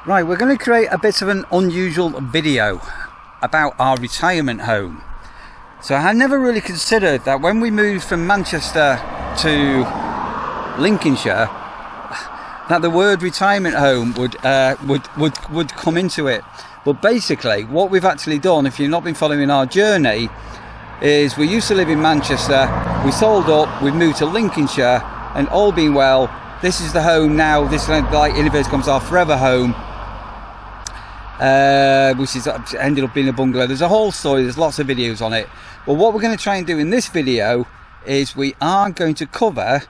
Right, we're going to create a bit of an unusual video about our retirement home. So I had never really considered that when we moved from Manchester to Lincolnshire, that the word retirement home would come into it. But basically, what we've actually done, if you've not been following our journey, is we used to live in Manchester, we sold up, we've moved to Lincolnshire, and all being well, this is the home now. This is like in inverted commas our forever home. Which is ended up being a bungalow. There's a whole story, there's lots of videos on it. But what we're going to try and do in this video is we are going to cover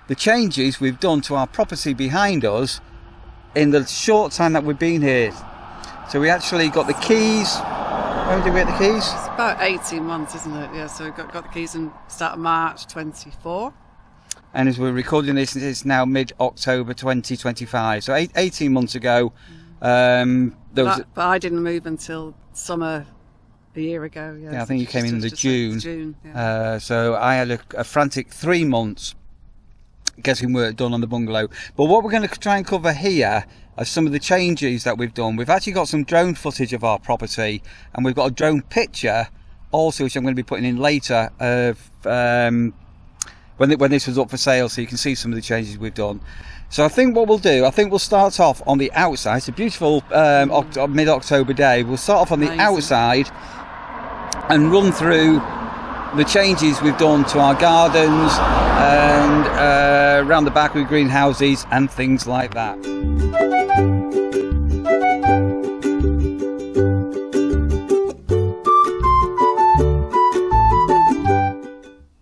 the changes we've done to our property behind us in the short time that we've been here. So we actually got the keys. When did we get the keys? It's about 18 months, isn't it? Yeah, so we got the keys in start of March 24. And as we're recording this, it's now mid-October 2025. So 18 months ago. But I didn't move until summer a year ago. Yeah, I think you came in the June. Yeah. So I had a frantic 3 months getting work done on the bungalow. But what we're going to try and cover here are some of the changes that we've done. We've actually got some drone footage of our property, and we've got a drone picture also, which I'm going to be putting in later of when this was up for sale, so you can see some of the changes we've done. So I think what we'll do, we'll start off on the outside. It's a beautiful mid-October day. We'll start off on the outside and run through the changes we've done to our gardens and around the back with greenhouses and things like that.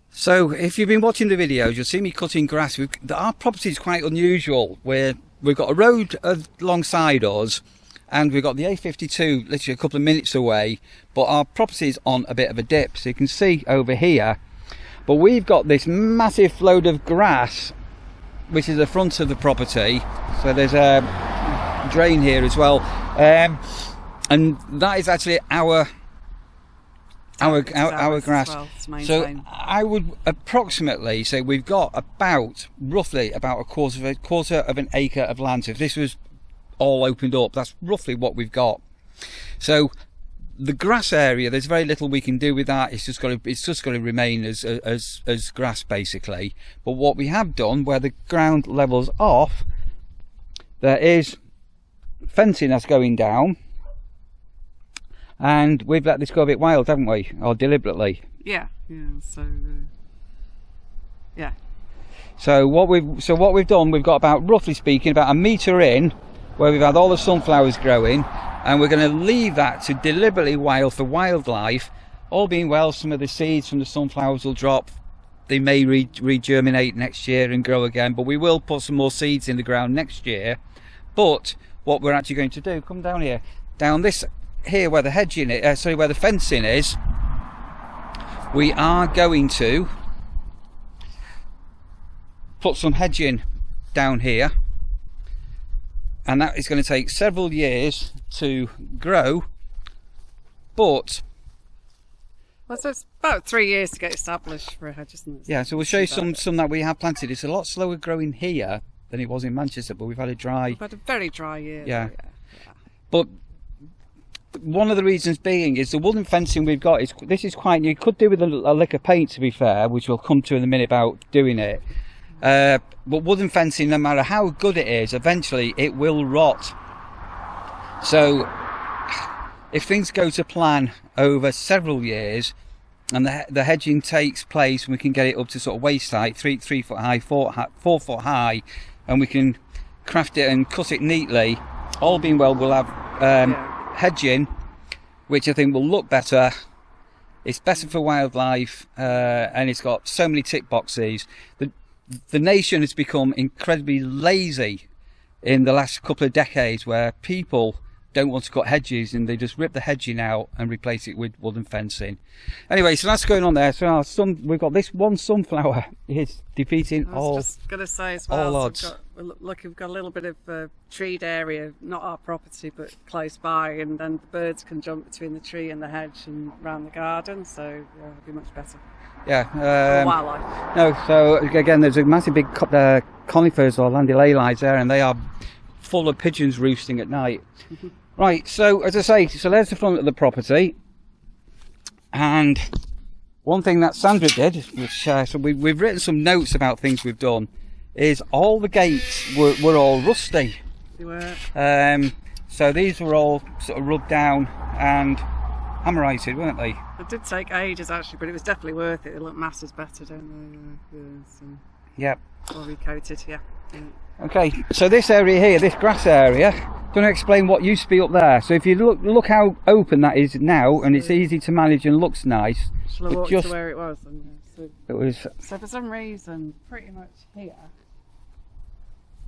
So if you've been watching the videos, you'll see me cutting grass. Our property is quite unusual, where we've got a road alongside us and we've got the A52 literally a couple of minutes away, but our property is on a bit of a dip, so you can see over here. But we've got this massive load of grass which is the front of the property, so there's a drain here as well, and that is actually our grass. Well, so I would approximately say we've got roughly about a quarter of an acre of land. So if this was all opened up, that's roughly what we've got. So the grass area, there's very little we can do with that. It's just got to remain as grass basically. But what we have done, where the ground levels off, there is fencing that's going down. And we've let this go a bit wild, haven't we? Or deliberately? Yeah. So yeah. So what we've done, we've got about, roughly speaking, about a metre in, where we've had all the sunflowers growing, and we're going to leave that to deliberately wild for wildlife. All being well, some of the seeds from the sunflowers will drop. They may regerminate next year and grow again, but we will put some more seeds in the ground next year. But what we're actually going to do, come down here, down this here where the hedging is, where the fencing is, we are going to put some hedging down here, and that is going to take several years to grow, but so it's about 3 years to get established for a hedge, isn't it? Yeah, so we'll show you some that we have planted. It's a lot slower growing here than it was in Manchester, but we've had a very dry year. Yeah. But one of the reasons being is the wooden fencing we've got this is quite new. You could do with a lick of paint, to be fair, which we'll come to in a minute about doing it. But wooden fencing, no matter how good it is, eventually it will rot. So if things go to plan over several years and the hedging takes place, and we can get it up to sort of waist height, 3 foot high, 4 foot high, and we can craft it and cut it neatly, all being well, we'll have hedging, which I think will look better. It's better for wildlife, and it's got so many tick boxes. The nation has become incredibly lazy in the last couple of decades, where people don't want to cut hedges and they just rip the hedging out and replace it with wooden fencing. Anyway, so that's going on there. So we've got this one sunflower is defeating all odds. I was just going to say as well, so we've got a little bit of treed area, not our property but close by, and then the birds can jump between the tree and the hedge and around the garden, so it'll be much better. Yeah. Wildlife. No, so again, there's a massive big conifers or landiolalides there, and they are full of pigeons roosting at night. Right, so as I say, so there's the front of the property. And one thing that Sandra did, which so we've written some notes about things we've done, is all the gates were all rusty. They were. So these were all sort of rubbed down and hammerised, weren't they? It did take ages actually, but it was definitely worth it. They look masses better, don't they? Yep. Or recoated, yeah. Okay, so this area here, this grass area, going to explain what used to be up there. So if you look how open that is now, and it's easy to manage and looks nice. Shall I walk to where it was? It was. So for some reason, pretty much here,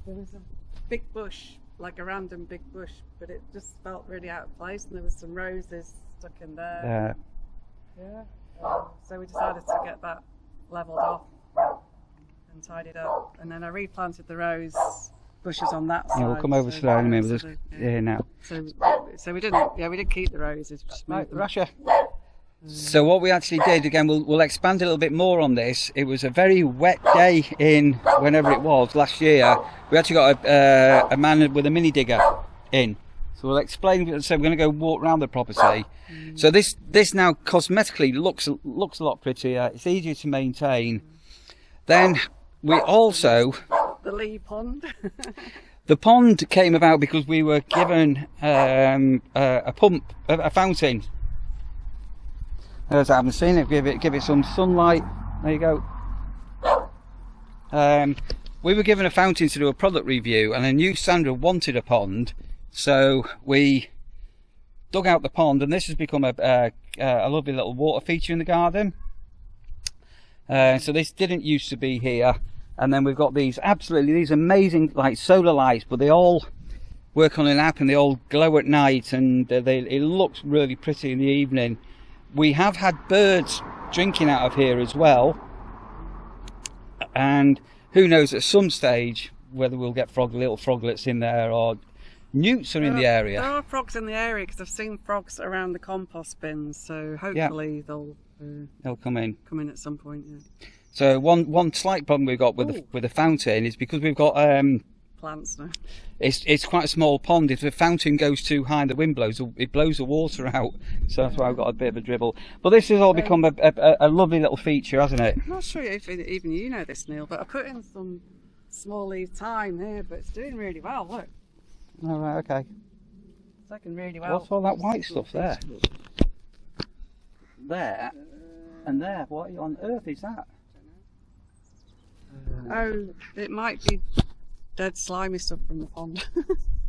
there was a big bush, like a random big bush, but it just felt really out of place, and there was some roses stuck in there. Yeah. So we decided to get that levelled off and tidied up, and then I replanted the rose bushes on that side. Yeah, we'll come over to that in a minute. We'll just here now. So we didn't. Yeah, we did keep the roses. Just right, Russia. So what we actually did, again, we'll expand a little bit more on this. It was a very wet day in whenever it was last year. We actually got a man with a mini digger in. So we'll explain. So we're going to go walk around the property. So this now cosmetically looks a lot prettier. It's easier to maintain. Then we also the Lee Pond. The pond came about because we were given a pump, a fountain. As I haven't seen it, give it some sunlight. There you go. We were given a fountain to do a product review, and I knew Sandra wanted a pond, so we dug out the pond, and this has become a lovely little water feature in the garden. So this didn't used to be here, and then we've got these amazing like solar lights, but they all work on an app and they all glow at night, and it looks really pretty in the evening. We have had birds drinking out of here as well, and who knows at some stage whether we'll get little froglets in there, or newts are in the area. There are frogs in the area because I've seen frogs around the compost bins, so hopefully they'll come in at some point. Yeah. So one slight problem we've got with the fountain is because we've got plants now. It's quite a small pond. If the fountain goes too high and the wind blows, it blows the water out. So that's why I've got a bit of a dribble. But this has all become a lovely little feature, hasn't it? I'm not sure if even you know this, Neil, but I put in some small leaf thyme here, but it's doing really well. Look. Oh, right, okay. It's working really well. What's all that white stuff there? There and there. What on earth is that? Oh, it might be dead slimy stuff from the pond.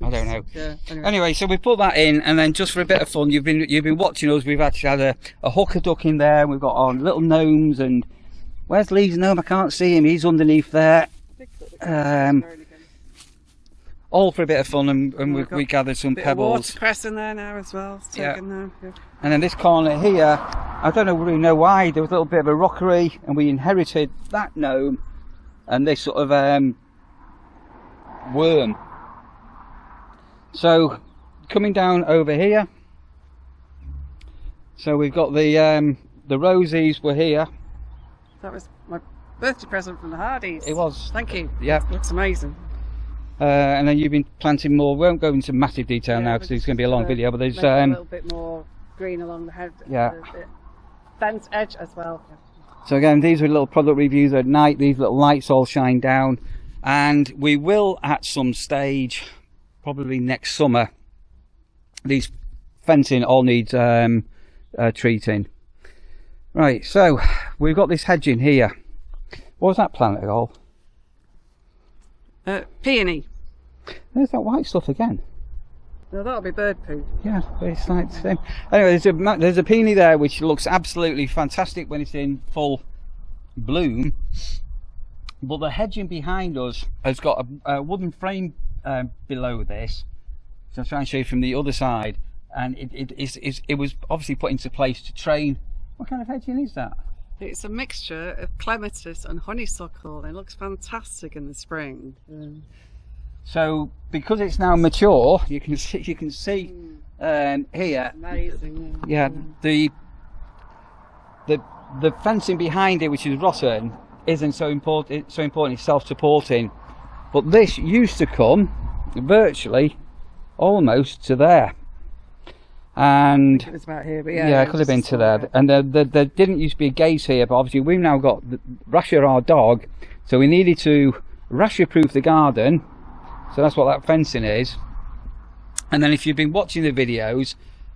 I don't know. Yeah, anyway, so we put that in, and then just for a bit of fun, you've been watching us. We've actually had a hooker duck in there. We've got our little gnomes, and where's Lee's gnome? I can't see him. He's underneath there. All for a bit of fun, and we gathered some pebbles. Watercress in there now as well. It's taken now. Yeah. And then this corner here, I don't really know why. There was a little bit of a rockery, and we inherited that gnome and this sort of worm. So coming down over here, so we've got the rosies were here. That was my birthday present from the Hardys. It was. Thank you. Yeah, it looks amazing. And then you've been planting more. We won't go into massive detail now because it's going to be a long video. But there's a little bit more green along the head. Yeah. The fence edge as well. So again, these are little product reviews at night. These little lights all shine down, and we will at some stage, probably next summer. These fencing all needs treating. Right. So we've got this hedge in here. What was that plant at all? Peony. There's that white stuff again. No, that'll be bird poo. Yeah, but it's like the same. Anyway, there's a peony there which looks absolutely fantastic when it's in full bloom. But the hedging behind us has got a wooden frame below this. So I'll try and show you from the other side. And it was obviously put into place to train. What kind of hedging is that? It's a mixture of clematis and honeysuckle. It looks fantastic in the spring. So because it's now mature, you can see here. Amazing. Yeah, the fencing behind it, which is rotten, isn't so important. It's self-supporting. But this used to come virtually almost to there. And it was about here, but yeah, it could have been to there. And there didn't used to be a gate here, but obviously we've now got Rasher, our dog, so we needed to Rasher proof the garden, so that's what that fencing is. And then if you've been watching the videos,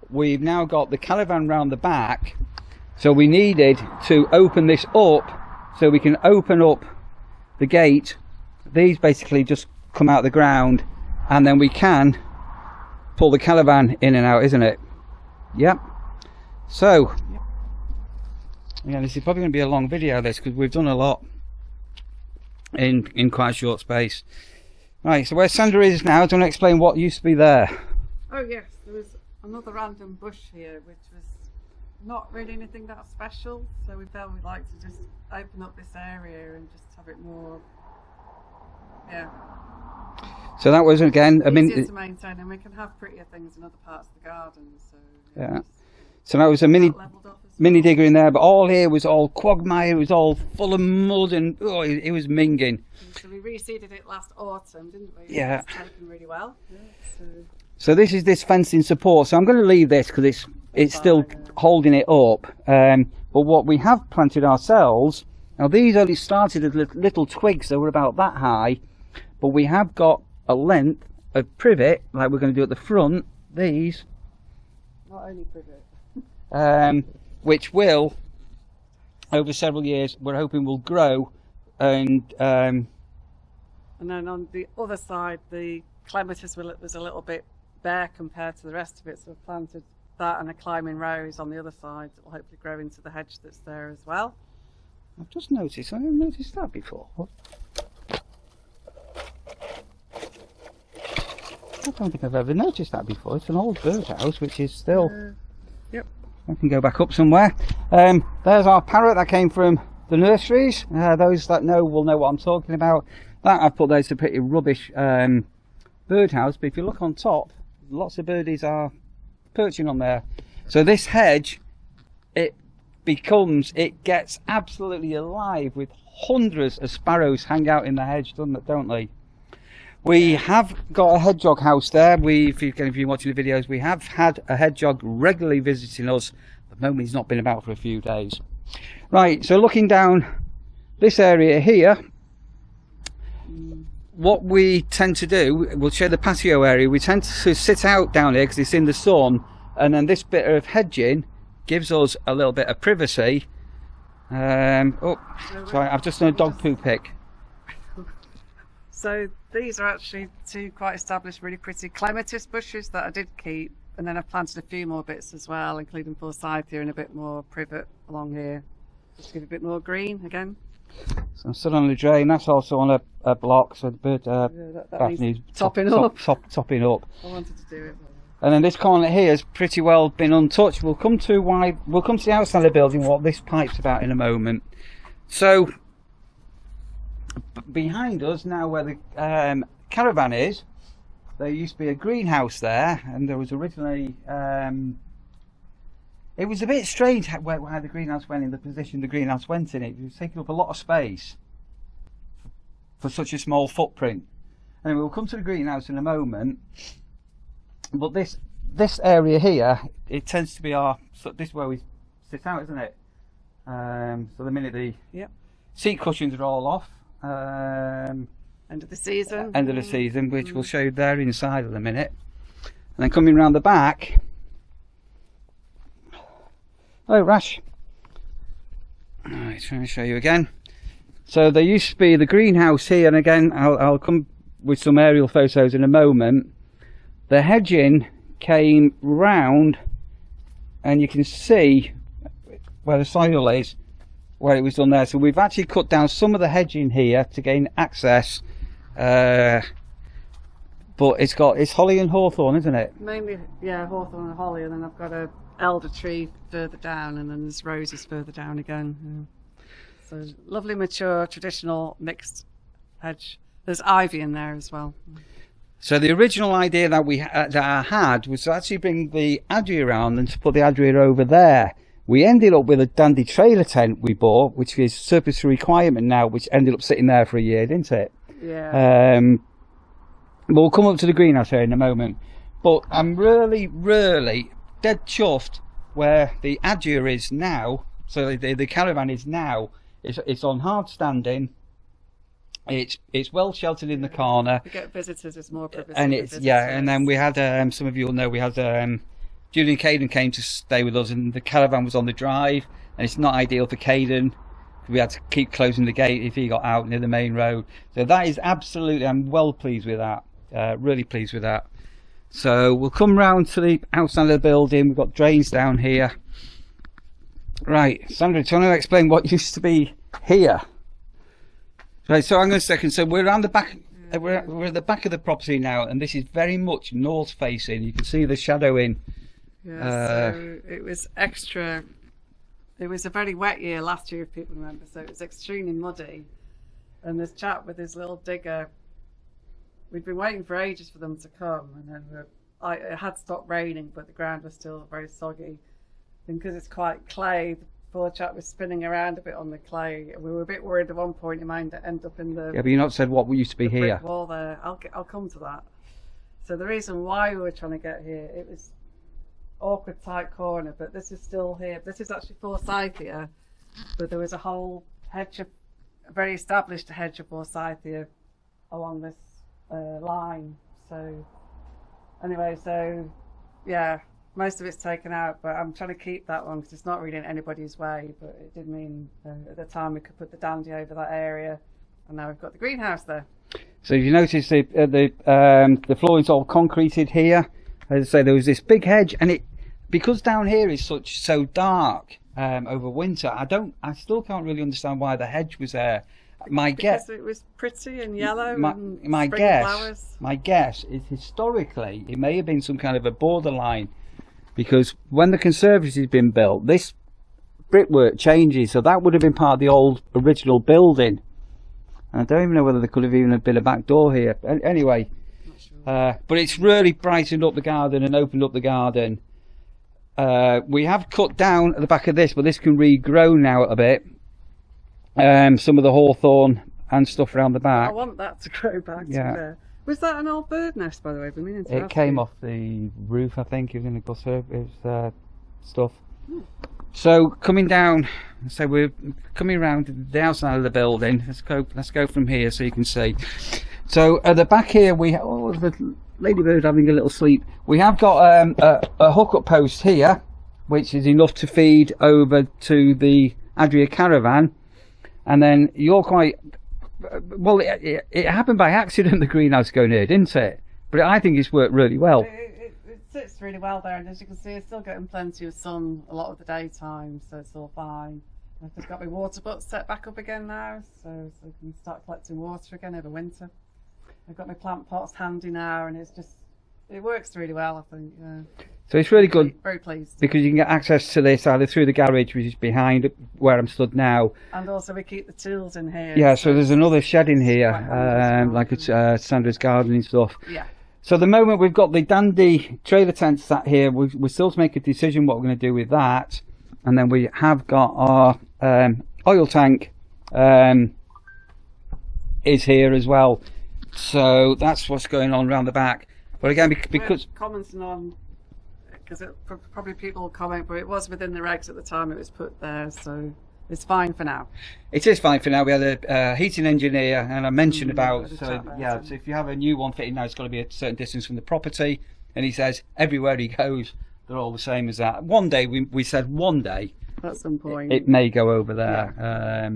we've now got the caravan round the back, so we needed to open this up so we can open up the gate. These basically just come out of the ground, and then we can pull the caravan in and out, isn't it? Yep. So yeah, this is probably going to be a long video, this, because we've done a lot in quite a short space. Right, so where Sandra is now, do you want to explain what used to be there? Oh yes, there was another random bush here which was not really anything that special, so we felt we'd like to just open up this area and just have it more, yeah. So that was, again, easier to maintain, and we can have prettier things in other parts of the garden. So yeah. So that was a mini digger in there, but all here was all quagmire. It was all full of mud, and oh, it was minging. So we reseeded it last autumn, didn't we? Yeah. It's taken really well. Yeah, so this is this fencing support. So I'm going to leave this because it's still holding it up. But what we have planted ourselves, now these only started as little twigs, so we're about that high, but we have got a length of privet, like we're going to do at the front, these. Not only privet. Which will, over several years, we're hoping will grow. And then on the other side, the clematis was a little bit bare compared to the rest of it, so we've planted that and a climbing rose on the other side that will hopefully grow into the hedge that's there as well. I've just noticed, I haven't noticed that before. I don't think I've ever noticed that before. It's an old birdhouse which is still... Yep. I can go back up somewhere. There's our parrot that came from the nurseries. Those that know will know what I'm talking about. That I've put there is a pretty rubbish birdhouse, but if you look on top, lots of birdies are perching on there. So this hedge, it gets absolutely alive with hundreds of sparrows hang out in the hedge, don't they? We have got a hedgehog house there. If you've been watching the videos, we have had a hedgehog regularly visiting us. At the moment he's not been about for a few days. Right, so looking down this area here, what we tend to do, we'll show the patio area, we tend to sit out down here because it's in the sun, and then this bit of hedging gives us a little bit of privacy. Oh, sorry, I've just done a dog poo pick. So these are actually two quite established, really pretty clematis bushes that I did keep, and then I've planted a few more bits as well, including forsythia and a bit more privet along here, just to give it a bit more green again. So I'm stood on the drain, that's also on a block, so the bird that needs topping up. Topping up. I wanted to do it. And then this corner here has pretty well been untouched. We'll come to the outside of the building, what this pipe's about in a moment. So behind us now, where the caravan is, there used to be a greenhouse there, and there was originally it was a bit strange how the greenhouse went in the position the greenhouse went in. It was taking up a lot of space for such a small footprint. Anyway, we'll come to the greenhouse in a moment, but this area here, it tends to be this is where we sit out, isn't it? So the minute the seat cushions are all off, end of the season. End of the season, which we'll show you there inside in a minute. And then coming round the back. Oh, Rash. Alright, trying to show you again. So there used to be the greenhouse here, and again, I'll come with some aerial photos in a moment. The hedging came round, and you can see where the soil is, where it was done there. So we've actually cut down some of the hedging here to gain access, but it's holly and hawthorn, isn't it? Mainly, yeah, hawthorn and holly, and then I've got a elder tree further down, and then there's roses further down again. So lovely, mature, traditional mixed hedge. There's ivy in there as well. So the original idea that I had was to actually bring the adria around and to put the adria over there. We ended up with a dandy trailer tent we bought, which is surplus to requirement now, which ended up sitting there for a year, didn't it? Yeah. we'll come up to the greenhouse here in a moment. But I'm really, really dead chuffed where the Azure is now. So the Caravan is now. It's on hard standing. It's well sheltered in the corner. We get visitors, it's more privacy. And it's and then we had some of you will know we had Julian Caden came to stay with us, and the Caravan was on the drive, and it's not ideal for Caden. We had to keep closing the gate if he got out near the main road. So that is absolutely, I'm well pleased with that. Really pleased with that. So we'll come round to the outside of the building. We've got drains down here. Right, Sandra, do you want to explain what used to be here? Right, so I'm going to second. So we're around the back. We're at the back of the property now, and this is very much north facing. You can see the shadow in. Yeah, so it was extra. It was a very wet year last year, if people remember. So it was extremely muddy, and this chap with his little digger. We'd been waiting for ages for them to come, and then it had stopped raining, but the ground was still very soggy. And because it's quite clay, the poor chap was spinning around a bit on the clay. We were a bit worried at one point he might end up in the but you've not said what used to be here. Wall there. I'll come to that. So the reason why we were trying to get here, it was awkward tight corner, but this is still here. This is actually forsythia, but there was a whole hedge of, a very established hedge of forsythia along this line. So anyway, so yeah, most of it's taken out, but I'm trying to keep that one because it's not really in anybody's way. But it did mean at the time we could put the dandy over that area, and now we've got the greenhouse there. So if you notice the floor is all concreted here. As I say, there was this big hedge, and because down here is so dark over winter. I still can't really understand why the hedge was there. Because it was pretty and yellow. My guess is historically it may have been some kind of a borderline, because when the conservatory has been built, this brickwork changes, so that would have been part of the old original building. And I don't even know whether there could have even been a back door here. Anyway, but it's really brightened up the garden and opened up the garden. We have cut down at the back of this, but this can regrow now a bit. Some of the hawthorn and stuff around the back. I want that to grow back. Yeah. Was that an old bird nest, by the way? It came off the roof, I think. It was in the gutter. It was stuff. So coming down, so we're coming around the outside of the building. Let's go from here so you can see. So at the back here we have the ladybird having a little sleep. We have got a hookup post here, which is enough to feed over to the Adria Caravan. And then you're quite well. It happened by accident. The greenhouse going here, didn't it? But I think it's worked really well. It sits really well there, and as you can see, it's still getting plenty of sun a lot of the daytime, so it's all fine. I've just got my water butts set back up again now, so I can start collecting water again over winter. I've got my plant pots handy now, and it works really well, I think. So it's really good. Very pleased. Because you can get access to this either through the garage, which is behind where I'm stood now. And also we keep the tools in here. Yeah, so there's another shed in here, like it's Sandra's gardening stuff. Yeah. So the moment we've got the dandy trailer tent sat here, we're still to make a decision what we're going to do with that. And then we have got our oil tank is here as well. So that's what's going on around the back. But again, because... Commenting on... Because probably people will comment, but it was within the regs at the time it was put there, so it's fine for now. It is fine for now. We had a heating engineer, and I mentioned about so if you have a new one fitting now, it's got to be a certain distance from the property, and he says everywhere he goes, they're all the same as that. One day, we said one day, at some point, it may go over there. Yeah.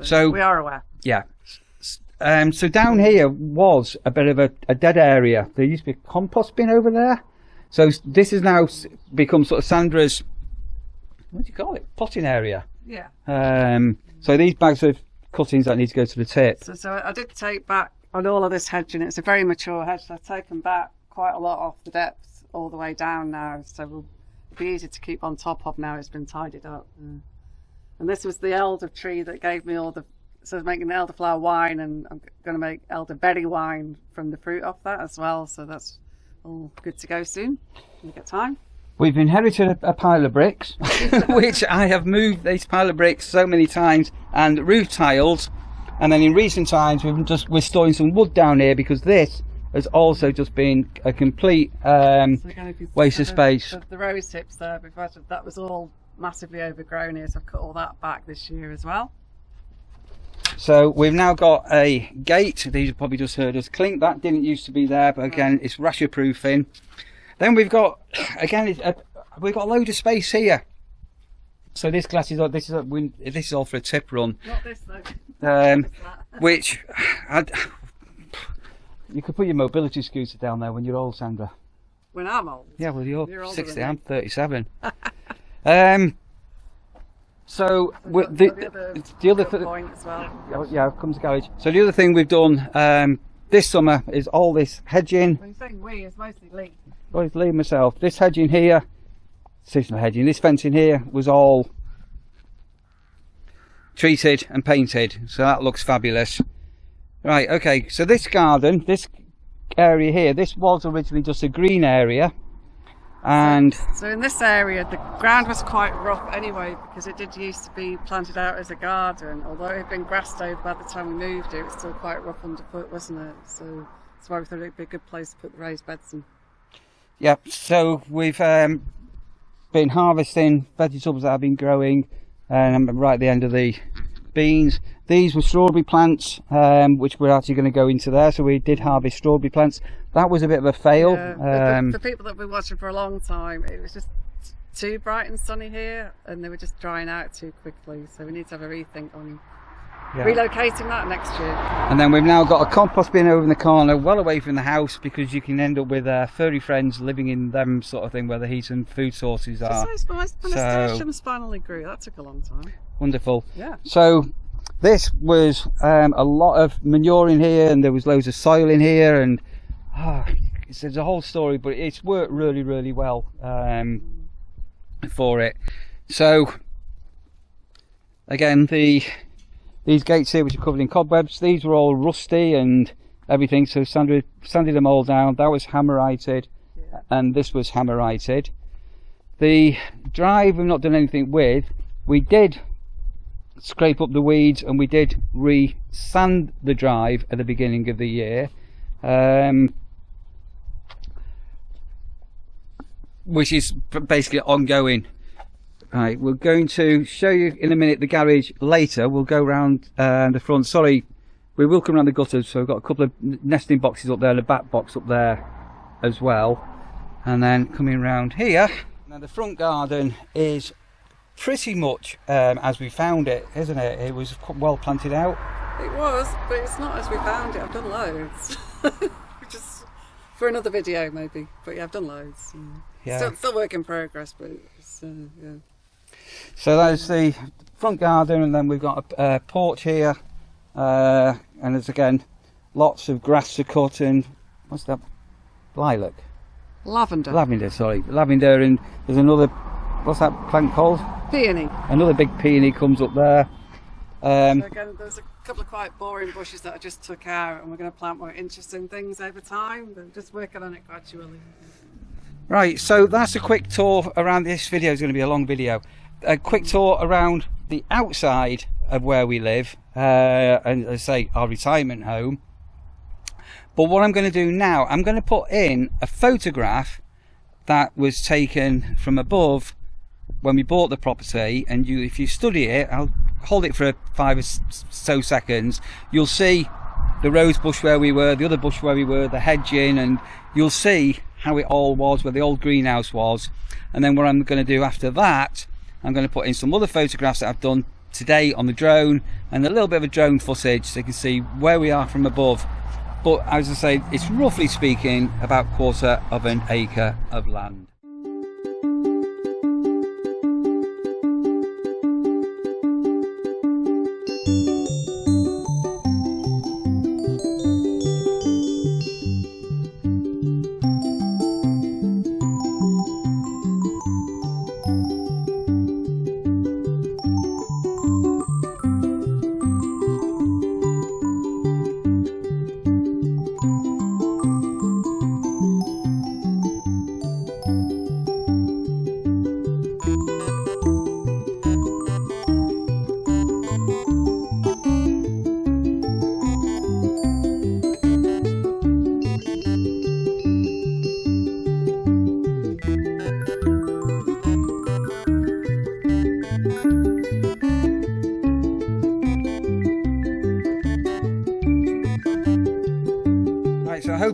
So we are aware. Yeah. So down here was a bit of a dead area. There used to be a compost bin over there. So this has now become sort of Sandra's, what do you call it, potting area. Yeah. So these bags of cuttings that need to go to the tip. So I did take back on all of this hedging. It's a very mature hedge, so I've taken back quite a lot off the depth all the way down now. So it'll be easy to keep on top of now it's been tidied up. And this was the elder tree that gave me all the, so I was making elderflower wine, and I'm going to make elderberry wine from the fruit off that as well. So that's all good to go soon. When you get time. We've inherited a pile of bricks, which I have moved these pile of bricks so many times, and roof tiles. And then in recent times, we're storing some wood down here because this has also just been a complete So again, if you waste of space. The rose tips there, that was all massively overgrown here, so I've cut all that back this year as well. So we've now got a gate. These have probably just heard us clink. That didn't used to be there, but again, it's rasher proofing. Then we've got, again, we've got a load of space here. So this glass is, this is all for a tip run. Not this though. Which, you could put your mobility scooter down there when you're old, Sandra. When I'm old? Yeah, well you're 60, I'm 37. So the other point as well. Yeah, comes the garage. So the other thing we've done this summer is all this hedging. When you're saying we, it's mostly Lee. Well, it's Lee myself. This hedging here, seasonal hedging, this fencing here was all treated and painted, so that looks fabulous. Right, okay, so this garden, this area here, this was originally just a green area, and so in this area the ground was quite rough anyway, because it did used to be planted out as a garden. Although it had been grassed over by the time we moved it was still quite rough underfoot, wasn't it? So that's why we thought it'd be a good place to put the raised beds in. Yep, so we've been harvesting vegetables that have been growing, and I'm right at the end of the beans. These were strawberry plants, which we're actually going to go into there, so we did harvest strawberry plants. That was a bit of a fail. Yeah, for people that have been watching for a long time, it was just too bright and sunny here, and they were just drying out too quickly, so we need to have a rethink on relocating that next year. And then we've now got a compost bin over in the corner, well away from the house, because you can end up with furry friends living in them sort of thing where the heat and food sources are. When nasturtiums finally grew, that took a long time. Wonderful. Yeah. So this was a lot of manure in here, and there was loads of soil in here, and there's a whole story, but it's worked really, really well for it. So again, these gates here, which are covered in cobwebs, these were all rusty and everything, so Sandra sanded them all down. That was hammerited, and this was hammerited. The drive we've not done anything with. We did scrape up the weeds, and we did re-sand the drive at the beginning of the year, which is basically ongoing. Right, we're going to show you in a minute the garage later. We'll go around the front. Sorry, we will come around the gutters, so we've got a couple of nesting boxes up there and a back box up there as well. And then coming around here. Now the front garden is pretty much as we found it, isn't it? It was well planted out. It was, but it's not as we found it. I've done loads. Just for another video maybe, but yeah, I've done loads. Yeah. Still work in progress, but it's, yeah. So that's the front garden, and then we've got a porch here, and there's again lots of grass to cut, and what's that? Lilac? Lavender, sorry. Lavender, and there's another, what's that plant called? Peony. Another big peony comes up there. So again, there's a couple of quite boring bushes that I just took out, and we're going to plant more interesting things over time, but just working on it gradually. Right, so that's a quick tour around. This video is going to be a long video. A quick tour around the outside of where we live, and as I say, our retirement home. But what I'm going to do now, I'm going to put in a photograph that was taken from above when we bought the property, and if you study it, I'll hold it for 5 or so seconds, you'll see the rose bush where we were, the other bush where we were, the hedging, and you'll see how it all was, where the old greenhouse was. And then what I'm going to do after that, I'm going to put in some other photographs that I've done today on the drone, and a little bit of a drone footage so you can see where we are from above. But as I say, it's roughly speaking about 1/4 of an acre of land.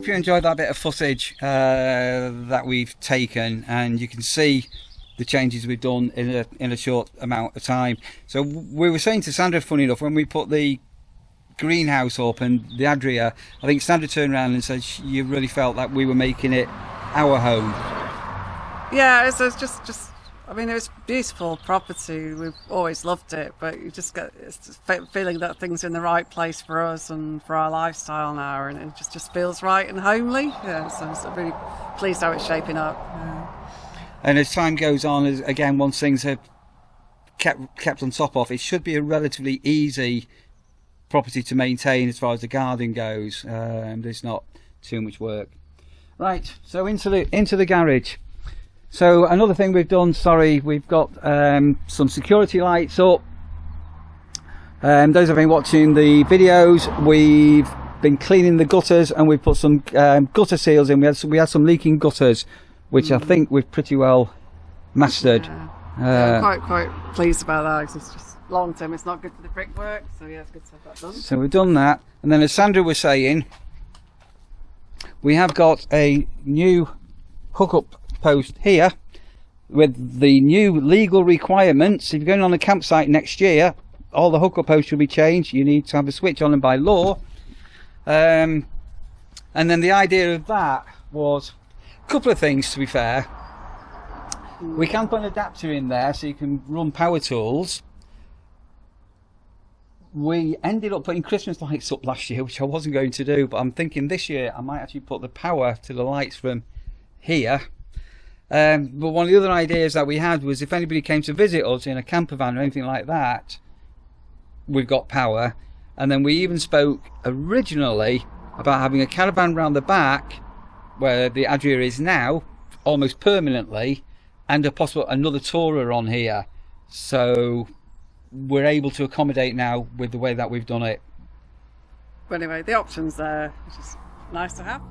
hope you enjoyed that bit of footage that we've taken, and you can see the changes we've done in a short amount of time. So we were saying to Sandra, funny enough, when we put the greenhouse up and the Adria, I think Sandra turned around and said you really felt that we were making it our home. Yeah, it was just I mean, it was beautiful property. We've always loved it, but you just get it's feeling that things are in the right place for us and for our lifestyle now, and it just feels right and homely. Yeah, so I'm really pleased how it's shaping up. Yeah. And as time goes on, again, once things are kept on top of, it should be a relatively easy property to maintain as far as the garden goes. There's not too much work. Right, so into the garage. So another thing we've done, we've got some security lights up. Those have been watching the videos, we've been cleaning the gutters and we've put some gutter seals in. We had some leaking gutters, which I think we've pretty well mastered. Yeah, I'm quite pleased about that, because it's just long term, it's not good for the brickwork, so yeah, it's good to have that done. So we've done that, and then as Sandra was saying, we have got a new hookup post here with the new legal requirements. If you're going on a campsite next year, all the hookup posts should be changed. You need to have a switch on them by law. And then the idea of that was a couple of things, to be fair. We can put an adapter in there so you can run power tools. We ended up putting Christmas lights up last year, which I wasn't going to do, but I'm thinking this year I might actually put the power to the lights from here. But one of the other ideas that we had was if anybody came to visit us in a camper van or anything like that, we've got power. And then we even spoke originally about having a caravan round the back where the Adria is now, almost permanently, and another tourer on here. So we're able to accommodate now with the way that we've done it. But anyway, the option's there, which is nice to have.